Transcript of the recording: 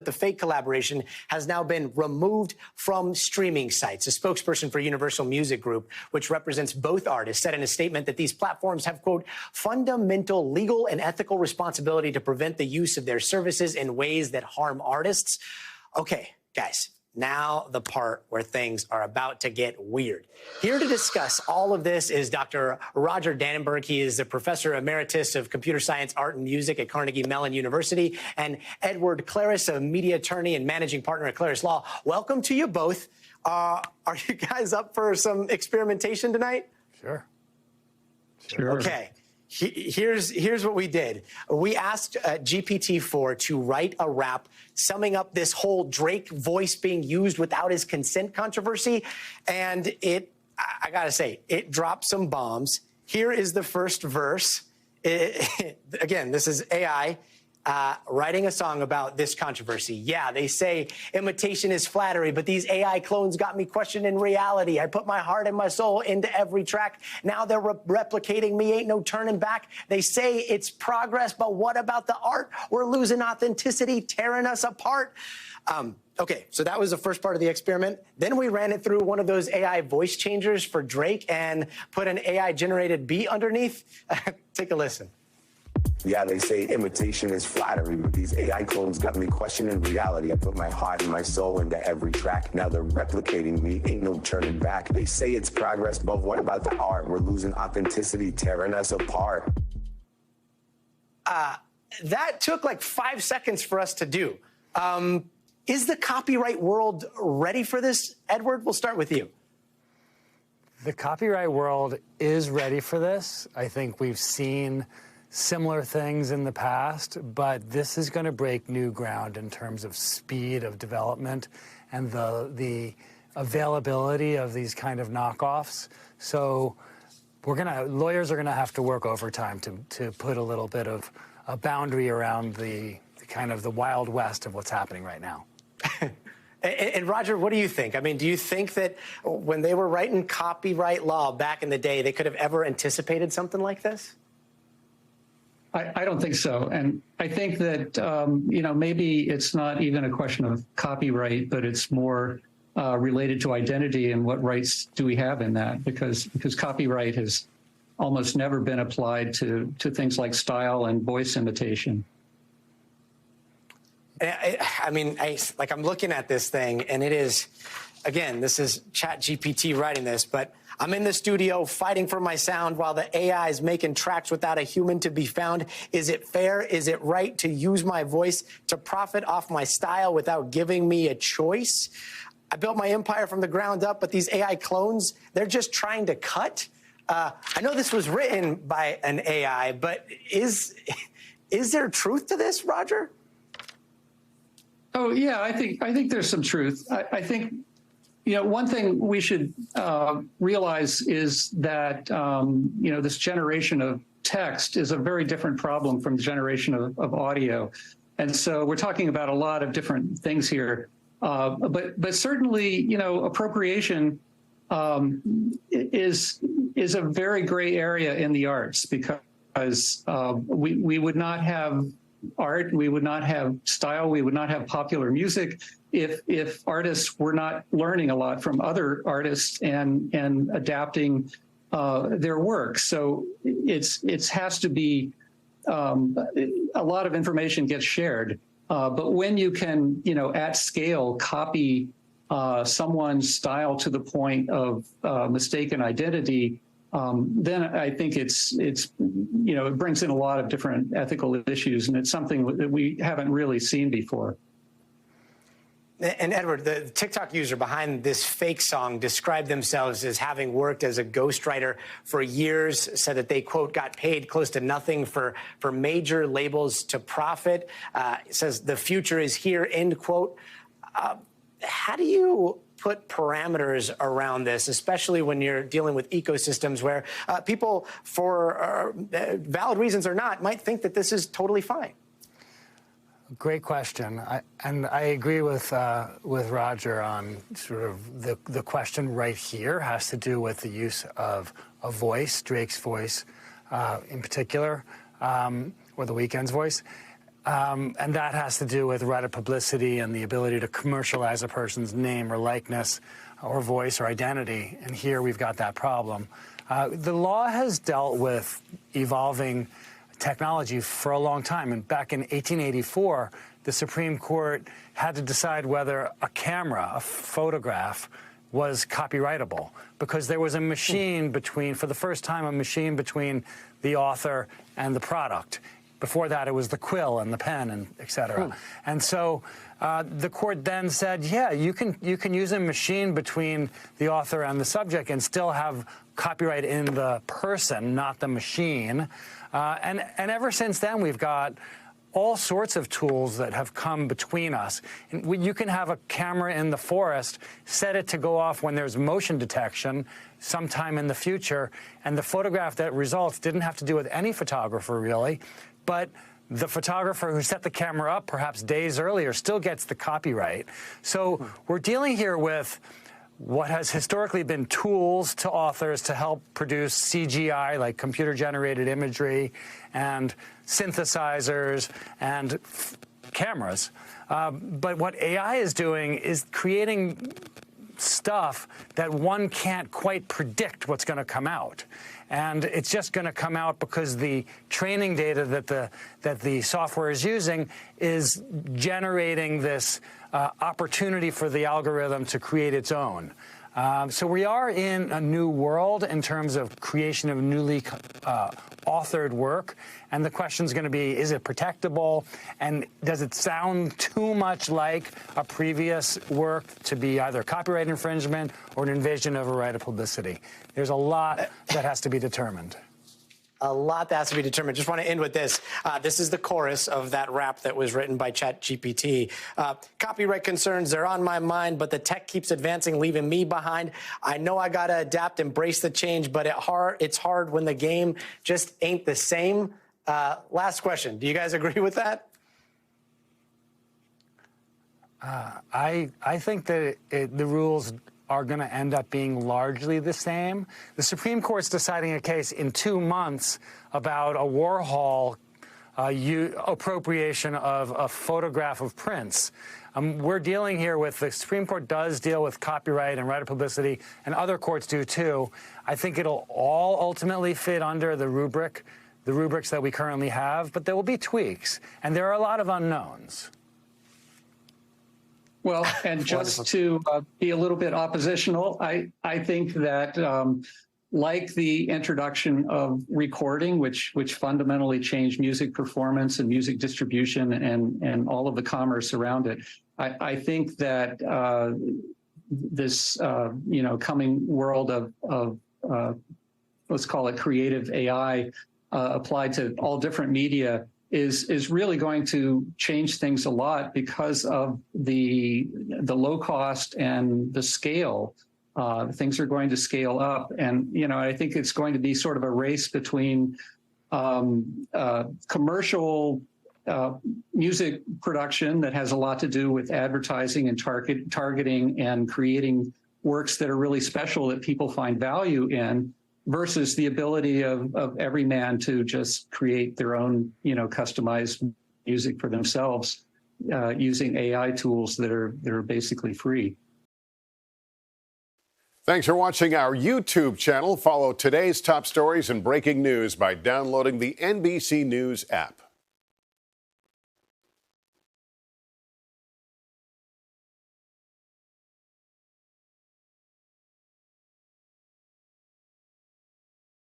The fake collaboration has now been removed from streaming sites. A spokesperson for Universal Music Group, which represents both artists, said in a statement that these platforms have, quote, fundamental legal and ethical responsibility to prevent the use of their services in ways that harm artists. Okay, guys. Now the part where things are about to get weird. Here to discuss all of this is Dr. Roger Dannenberg. He is the professor emeritus of computer science, art, and music at Carnegie Mellon University, and Edward Claris, a media attorney and managing partner at Claris Law. Welcome to you both. Are you guys up for some experimentation tonight? Sure. Okay. Here's what we did. We asked GPT-4 to write a rap summing up this whole Drake voice being used without his consent controversy. And I gotta say, it dropped some bombs. Here is the first verse. Again, this is AI writing a song about this controversy. Yeah, they say imitation is flattery, but these AI clones got me questioning reality. I put my heart and my soul into every track. Now they're replicating me, ain't no turning back. They say it's progress, but what about the art? We're losing authenticity, tearing us apart. Okay, so that was the first part of the experiment. Then we ran it through one of those AI voice changers for Drake and put an AI-generated beat underneath. Take a listen. Yeah, they say imitation is flattery, but these AI clones got me questioning reality. I put my heart and my soul into every track. Now they're replicating me, ain't no turning back. They say it's progress, but what about the art? We're losing authenticity, tearing us apart. That took like 5 seconds for us to do. Is the copyright world ready for this? Edward, we'll start with you. The copyright world is ready for this. I think we've seen similar things in the past, but this is going to break new ground in terms of speed of development and the availability of these kind of knockoffs. So lawyers are gonna have to work overtime to put a little bit of a boundary around the kind of the Wild West of what's happening right now. And Roger, what do you think? I mean, do you think that when they were writing copyright law back in the day, they could have ever anticipated something like this? I don't think so. And I think that, maybe it's not even a question of copyright, but it's more related to identity and what rights do we have in that? Because copyright has almost never been applied to things like style and voice imitation. I'm looking at this thing, and it is, again, this is ChatGPT writing this, but I'm in the studio fighting for my sound while the AI is making tracks without a human to be found. Is it fair? Is it right to use my voice to profit off my style without giving me a choice? I built my empire from the ground up, but these AI clones, they're just trying to cut. I know this was written by an AI, but is there truth to this, Roger? Oh, yeah, I think there's some truth. I think, one thing we should realize is that, this generation of text is a very different problem from the generation of audio. And so we're talking about a lot of different things here. But certainly, appropriation is a very gray area in the arts because we would not have art, we would not have style, we would not have popular music if artists were not learning a lot from other artists and adapting their work. So it has to be a lot of information gets shared. But when you can, at scale, copy someone's style to the point of mistaken identity, then I think it brings in a lot of different ethical issues, and it's something that we haven't really seen before. And Edward, the TikTok user behind this fake song described themselves as having worked as a ghostwriter for years, said that they, quote, got paid close to nothing for major labels to profit. Says the future is here, end quote. How do you put parameters around this, especially when you're dealing with ecosystems where people, for valid reasons or not, might think that this is totally fine? Great question, and I agree with Roger on sort of the question right here has to do with the use of a voice, Drake's voice in particular, or The Weeknd's voice. And that has to do with right of publicity and the ability to commercialize a person's name or likeness or voice or identity. And here we've got that problem. The law has dealt with evolving technology for a long time. And back in 1884, the Supreme Court had to decide whether a camera, a photograph, was copyrightable because there was a machine between, for the first time, a machine between the author and the product. Before that, it was the quill and the pen, and et cetera. And so the court then said, yeah, you can use a machine between the author and the subject and still have copyright in the person, not the machine. And ever since then, we've got all sorts of tools that have come between us. And you can have a camera in the forest, set it to go off when there's motion detection sometime in the future, and the photograph that results didn't have to do with any photographer, really, but the photographer who set the camera up perhaps days earlier still gets the copyright. So we're dealing here with what has historically been tools to authors to help produce CGI, like computer-generated imagery, and synthesizers and cameras. But what AI is doing is creating stuff that one can't quite predict what's going to come out. And it's just going to come out because the training data that the software is using is generating this opportunity for the algorithm to create its own. So we are in a new world in terms of creation of newly authored work. And the question is going to be, is it protectable? And does it sound too much like a previous work to be either copyright infringement or an invasion of a right of publicity? There's a lot that has to be determined. A lot that has to be determined. Just want to end with this. This is the chorus of that rap that was written by ChatGPT. Copyright concerns, they're on my mind, but the tech keeps advancing, leaving me behind. I know I got to adapt, embrace the change, but it's hard when the game just ain't the same. Last question. Do you guys agree with that? I think that the rules are going to end up being largely the same. The Supreme Court's deciding a case in 2 months about a Warhol appropriation of a photograph of Prince. We're dealing here with, the Supreme Court does deal with copyright and right of publicity, and other courts do too. I think it'll all ultimately fit under the rubrics that we currently have, but there will be tweaks, and there are a lot of unknowns. Well, and just to be a little bit oppositional, I think that like the introduction of recording, which fundamentally changed music performance and music distribution and all of the commerce around it, I think that this coming world of let's call it creative AI applied to all different media is really going to change things a lot because of the low cost and the scale. Things are going to scale up, and I think it's going to be sort of a race between commercial music production that has a lot to do with advertising and targeting and creating works that are really special that people find value in, versus the ability of every man to just create their own, customized music for themselves using AI tools that are basically free. Thanks for watching our YouTube channel. Follow today's top stories and breaking news by downloading the NBC News app.